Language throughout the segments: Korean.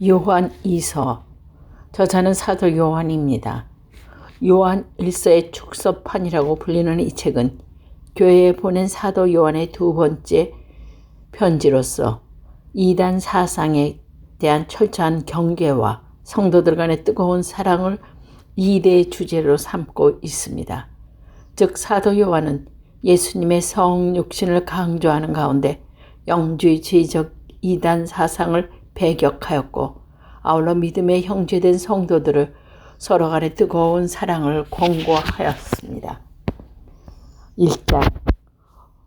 요한 2서. 저자는 사도 요한입니다. 요한 1서의 축서판이라고 불리는 이 책은 교회에 보낸 사도 요한의 두 번째 편지로서 이단 사상에 대한 철저한 경계와 성도들 간의 뜨거운 사랑을 2대 주제로 삼고 있습니다. 즉 사도 요한은 예수님의 성육신을 강조하는 가운데 영주의주의적 이단 사상을 배격하였고, 아울러 믿음의 형제된 성도들을 서로 간의 뜨거운 사랑을 권고하였습니다. 1장.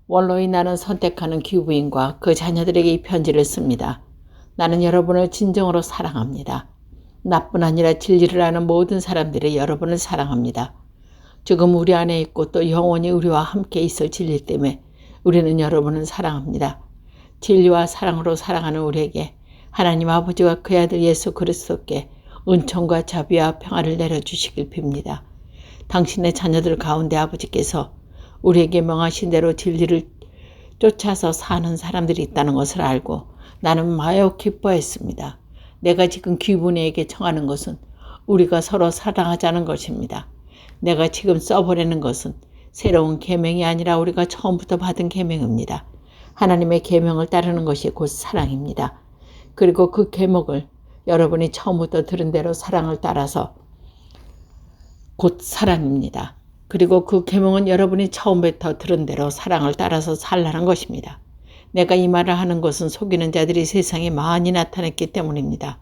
원로의 나는 선택하는 귀부인과 그 자녀들에게 이 편지를 씁니다. 나는 여러분을 진정으로 사랑합니다. 나뿐 아니라 진리를 아는 모든 사람들이 여러분을 사랑합니다. 지금 우리 안에 있고 또 영원히 우리와 함께 있을 진리 때문에 우리는 여러분을 사랑합니다. 진리와 사랑으로 사랑하는 우리에게 하나님 아버지와 그의 아들 예수 그리스도께 은총과 자비와 평화를 내려주시길 빕니다. 당신의 자녀들 가운데 아버지께서 우리에게 명하신 대로 진리를 쫓아서 사는 사람들이 있다는 것을 알고 나는 마요 기뻐했습니다. 내가 지금 귀분에게 청하는 것은 우리가 서로 사랑하자는 것입니다. 내가 지금 써보내는 것은 새로운 계명이 아니라 우리가 처음부터 받은 계명입니다. 하나님의 계명을 따르는 것이 곧 사랑입니다. 그리고 그 계명을 여러분이 처음부터 들은 대로 사랑을 따라서 곧 사랑입니다. 그리고 그 계명은 여러분이 처음부터 들은 대로 사랑을 따라서 살라는 것입니다. 내가 이 말을 하는 것은 속이는 자들이 세상에 많이 나타났기 때문입니다.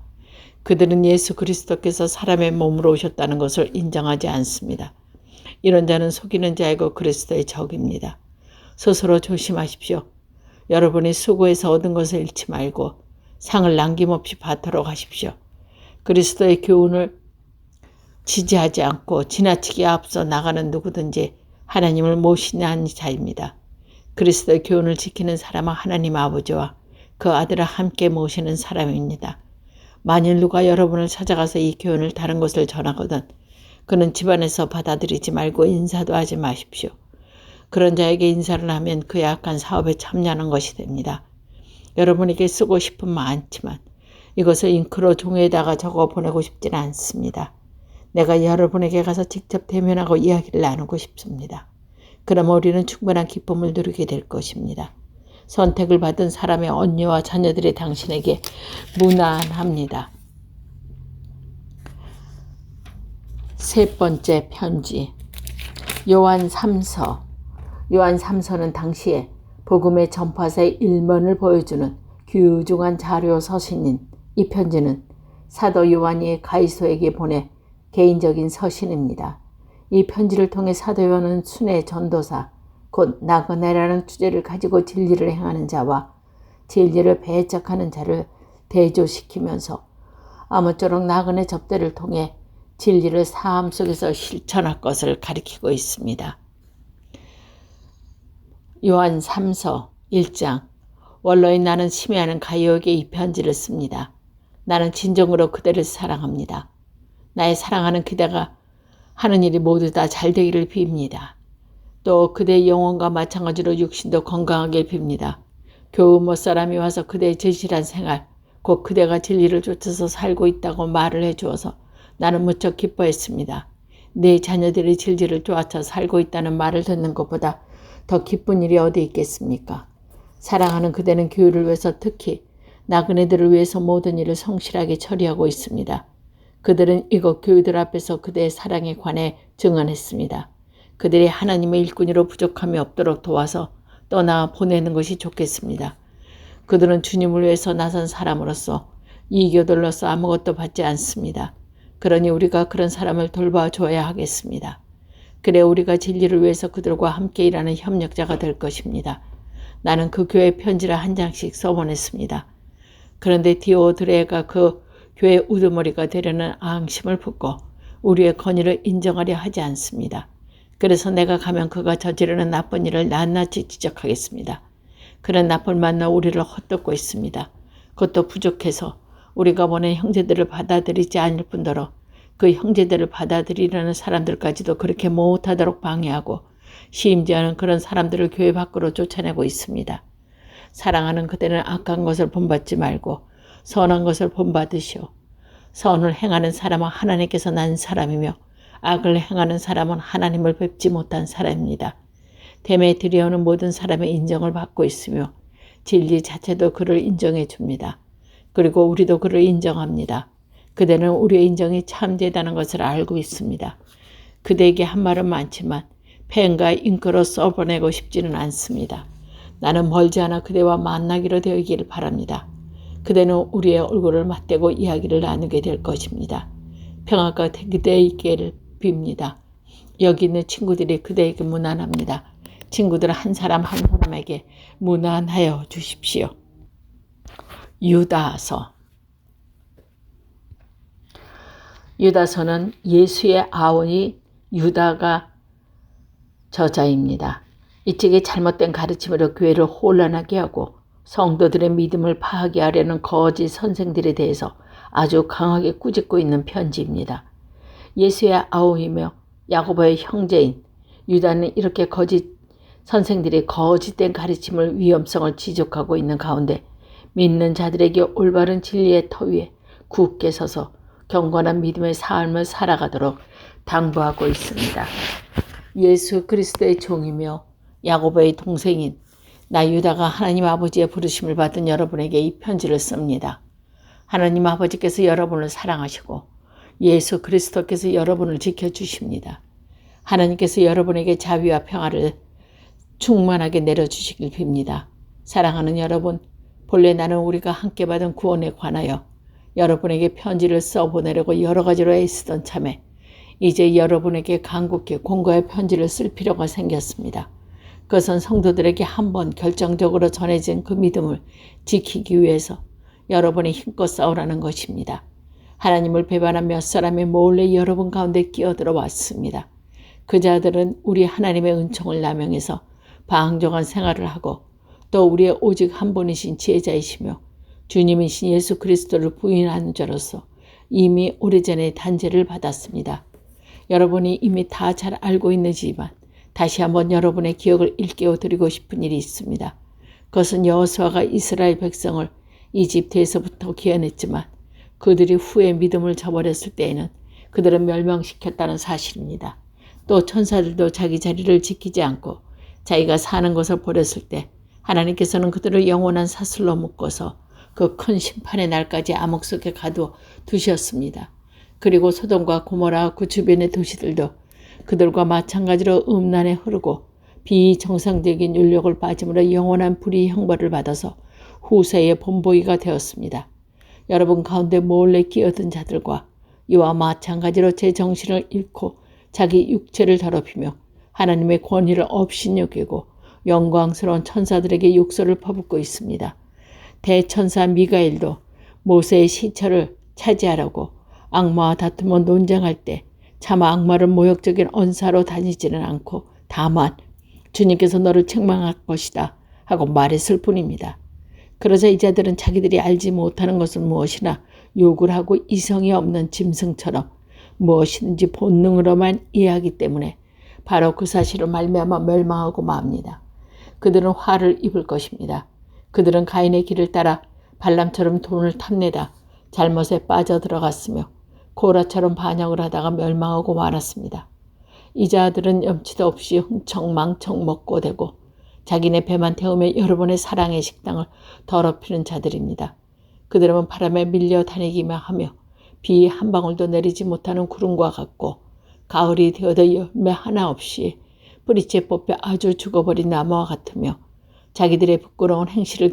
그들은 예수 그리스도께서 사람의 몸으로 오셨다는 것을 인정하지 않습니다. 이런 자는 속이는 자이고 그리스도의 적입니다. 스스로 조심하십시오. 여러분이 수고해서 얻은 것을 잃지 말고 상을 남김없이 받도록 하십시오. 그리스도의 교훈을 지지하지 않고 지나치게 앞서 나가는 누구든지 하나님을 모시는 자입니다. 그리스도의 교훈을 지키는 사람은 하나님 아버지와 그 아들을 함께 모시는 사람입니다. 만일 누가 여러분을 찾아가서 이 교훈을 다른 것을 전하거든 그는 집안에서 받아들이지 말고 인사도 하지 마십시오. 그런 자에게 인사를 하면 그의 악한 사업에 참여하는 것이 됩니다. 여러분에게 쓰고 싶은 많지만 이것을 잉크로 종이에다가 적어 보내고 싶지는 않습니다. 내가 여러분에게 가서 직접 대면하고 이야기를 나누고 싶습니다. 그럼 우리는 충분한 기쁨을 누리게 될 것입니다. 선택을 받은 사람의 언니와 자녀들이 당신에게 무난합니다. 세 번째 편지. 요한 3서. 요한 3서는 당시에 복음의 전파사의 일면을 보여주는 귀중한 자료 서신인 이 편지는 사도 요한이 가이소에게 보내 개인적인 서신입니다. 이 편지를 통해 사도 요한은 순회 전도사, 곧 나그네라는 주제를 가지고 진리를 행하는 자와 진리를 배척하는 자를 대조시키면서 아무쪼록 나그네 접대를 통해 진리를 삶 속에서 실천할 것을 가리키고 있습니다. 요한 3서 1장. 원로인 나는 심해하는 가이오에게 이 편지를 씁니다. 나는 진정으로 그대를 사랑합니다. 나의 사랑하는 그대가 하는 일이 모두 다 잘 되기를 빕니다. 또 그대의 영혼과 마찬가지로 육신도 건강하길 빕니다. 교우 못 사람이 와서 그대의 진실한 생활, 곧 그대가 진리를 쫓아서 살고 있다고 말을 해주어서 나는 무척 기뻐했습니다. 내 자녀들이 진리를 쫓아 살고 있다는 말을 듣는 것보다 더 기쁜 일이 어디 있겠습니까? 사랑하는 그대는 교회를 위해서 특히 나그네들을 위해서 모든 일을 성실하게 처리하고 있습니다. 그들은 이곳 교회들 앞에서 그대의 사랑에 관해 증언했습니다. 그들이 하나님의 일꾼으로 부족함이 없도록 도와서 떠나 보내는 것이 좋겠습니다. 그들은 주님을 위해서 나선 사람으로서 이교들로서 아무것도 받지 않습니다. 그러니 우리가 그런 사람을 돌봐줘야 하겠습니다. 그래 우리가 진리를 위해서 그들과 함께 일하는 협력자가 될 것입니다. 나는 그 교회 편지를 한 장씩 써보냈습니다. 그런데 디오드레가 그 교회 우두머리가 되려는 앙심을 품고 우리의 권위를 인정하려 하지 않습니다. 그래서 내가 가면 그가 저지르는 나쁜 일을 낱낱이 지적하겠습니다. 그런 나쁜 만나 우리를 헛듣고 있습니다. 그것도 부족해서 우리가 보낸 형제들을 받아들이지 않을 뿐더러 그 형제들을 받아들이려는 사람들까지도 그렇게 못하도록 방해하고 심지어는 그런 사람들을 교회 밖으로 쫓아내고 있습니다. 사랑하는 그대는 악한 것을 본받지 말고 선한 것을 본받으시오. 선을 행하는 사람은 하나님께서 난 사람이며 악을 행하는 사람은 하나님을 뵙지 못한 사람입니다. 댐에 들여오는 모든 사람의 인정을 받고 있으며 진리 자체도 그를 인정해 줍니다. 그리고 우리도 그를 인정합니다. 그대는 우리의 인정이 참되다는 것을 알고 있습니다. 그대에게 한 말은 많지만 펜과 잉크로 써보내고 싶지는 않습니다. 나는 멀지 않아 그대와 만나기로 되기를 바랍니다. 그대는 우리의 얼굴을 맞대고 이야기를 나누게 될 것입니다. 평화가 그대에 있기를 빕니다. 여기 있는 친구들이 그대에게 문안합니다. 친구들 한 사람 한 사람에게 문안하여 주십시오. 유다서. 유다서는 예수의 아원이 유다가 저자입니다. 이 책이 잘못된 가르침으로 교회를 혼란하게 하고 성도들의 믿음을 파괴하려는 거짓 선생들에 대해서 아주 강하게 꾸짖고 있는 편지입니다. 예수의 아우이며 야고보의 형제인 유다는 이렇게 거짓 선생들이 거짓된 가르침을 위험성을 지적하고 있는 가운데 믿는 자들에게 올바른 진리의 터 위에 굳게 서서 경건한 믿음의 삶을 살아가도록 당부하고 있습니다. 예수 그리스도의 종이며 야고보의 동생인 나 유다가 하나님 아버지의 부르심을 받은 여러분에게 이 편지를 씁니다. 하나님 아버지께서 여러분을 사랑하시고 예수 그리스도께서 여러분을 지켜주십니다. 하나님께서 여러분에게 자비와 평화를 충만하게 내려주시길 빕니다. 사랑하는 여러분, 본래 나는 우리가 함께 받은 구원에 관하여 여러분에게 편지를 써보내려고 여러 가지로 애쓰던 참에 이제 여러분에게 간곡히 공고의 편지를 쓸 필요가 생겼습니다. 그것은 성도들에게 한번 결정적으로 전해진 그 믿음을 지키기 위해서 여러분이 힘껏 싸우라는 것입니다. 하나님을 배반한 몇 사람이 몰래 여러분 가운데 끼어들어 왔습니다. 그 자들은 우리 하나님의 은총을 남용해서 방종한 생활을 하고 또 우리의 오직 한 분이신 지혜자이시며 주님이신 예수 그리스도를 부인하는 자로서 이미 오래전에 단죄를 받았습니다. 여러분이 이미 다 잘 알고 있는지만 다시 한번 여러분의 기억을 일깨워 드리고 싶은 일이 있습니다. 그것은 여호수아가 이스라엘 백성을 이집트에서부터 기어냈지만 그들이 후에 믿음을 저버렸을 때에는 그들은 멸망시켰다는 사실입니다. 또 천사들도 자기 자리를 지키지 않고 자기가 사는 것을 버렸을 때 하나님께서는 그들을 영원한 사슬로 묶어서 그 큰 심판의 날까지 암흑 속에 가둬 두셨습니다. 그리고 소돔과 고모라 그 주변의 도시들도 그들과 마찬가지로 음란에 흐르고 비정상적인 윤력을 빠짐으로 영원한 불의 형벌을 받아서 후세의 본보기가 되었습니다. 여러분 가운데 몰래 끼어든 자들과 이와 마찬가지로 제 정신을 잃고 자기 육체를 더럽히며 하나님의 권위를 업신여기고 영광스러운 천사들에게 욕설을 퍼붓고 있습니다. 대천사 미가엘도 모세의 시체를 차지하라고 악마와 다투며 논쟁할 때 차마 악마를 모욕적인 언사로 다니지는 않고 다만 주님께서 너를 책망할 것이다 하고 말했을 뿐입니다. 그러자 이 자들은 자기들이 알지 못하는 것은 무엇이나 욕을 하고 이성이 없는 짐승처럼 무엇이든지 본능으로만 이해하기 때문에 바로 그 사실을 말미암아 멸망하고 맙니다. 그들은 화를 입을 것입니다. 그들은 가인의 길을 따라 발람처럼 돈을 탐내다 잘못에 빠져들어갔으며 고라처럼 반역을 하다가 멸망하고 말았습니다. 이 자들은 염치도 없이 흥청망청 먹고 대고 자기네 배만 태우며 여러분의 사랑의 식당을 더럽히는 자들입니다. 그들은 바람에 밀려 다니기만 하며 비 한 방울도 내리지 못하는 구름과 같고 가을이 되어도 열매 하나 없이 뿌리째 뽑혀 아주 죽어버린 나무와 같으며 자기들의 부끄러운 행실을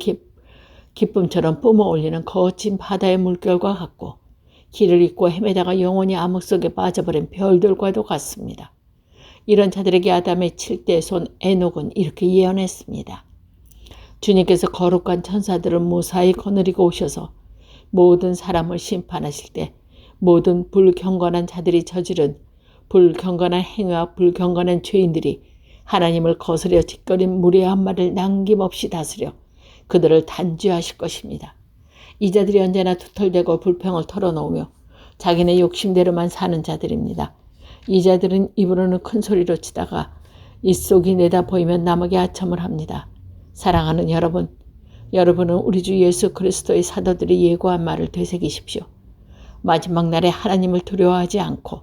기쁨처럼 뿜어올리는 거친 바다의 물결과 같고 길을 잇고 헤매다가 영원히 암흑 속에 빠져버린 별들과도 같습니다. 이런 자들에게 아담의 7대 손 에녹은 이렇게 예언했습니다. 주님께서 거룩한 천사들을 무사히 거느리고 오셔서 모든 사람을 심판하실 때 모든 불경건한 자들이 저지른 불경건한 행위와 불경건한 죄인들이 하나님을 거스려 짓거린 무리의 한 마리를 남김없이 다스려 그들을 단죄하실 것입니다. 이 자들이 언제나 두털대고 불평을 털어놓으며 자기네 욕심대로만 사는 자들입니다. 이 자들은 입으로는 큰 소리로 치다가 입속이 내다 보이면 남에게 아첨을 합니다. 사랑하는 여러분, 여러분은 우리 주 예수 그리스도의 사도들이 예고한 말을 되새기십시오. 마지막 날에 하나님을 두려워하지 않고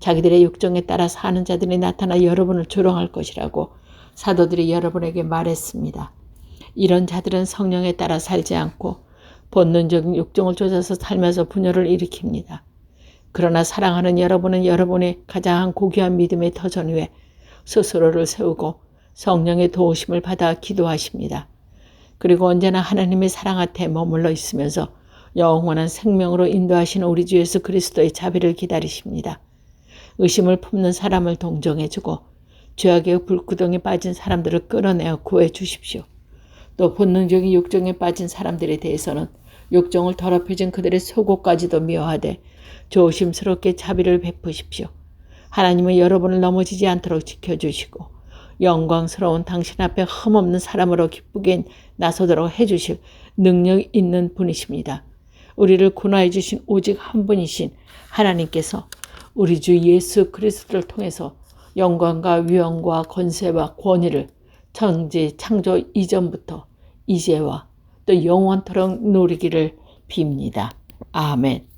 자기들의 육정에 따라 사는 자들이 나타나 여러분을 조롱할 것이라고 사도들이 여러분에게 말했습니다. 이런 자들은 성령에 따라 살지 않고 본능적인 육정을 쫓아서 살면서 분열을 일으킵니다. 그러나 사랑하는 여러분은 여러분의 가장 고귀한 믿음의 터전 위에 스스로를 세우고 성령의 도우심을 받아 기도하십니다. 그리고 언제나 하나님의 사랑 앞에 머물러 있으면서 영원한 생명으로 인도하시는 우리 주 예수 그리스도의 자비를 기다리십니다. 의심을 품는 사람을 동정해주고 죄악의 불구덩이에 빠진 사람들을 끌어내어 구해 주십시오. 또 본능적인 욕정에 빠진 사람들에 대해서는 욕정을 더럽혀진 그들의 속옷까지도 미워하되 조심스럽게 자비를 베푸십시오. 하나님은 여러분을 넘어지지 않도록 지켜주시고 영광스러운 당신 앞에 흠없는 사람으로 기쁘게 나서도록 해주실 능력 있는 분이십니다. 우리를 구원해 주신 오직 한 분이신 하나님께서 우리 주 예수 그리스도를 통해서 영광과 위엄과 권세와 권위를 천지 창조 이전부터 이제와 또 영원토록 누리기를 빕니다. 아멘.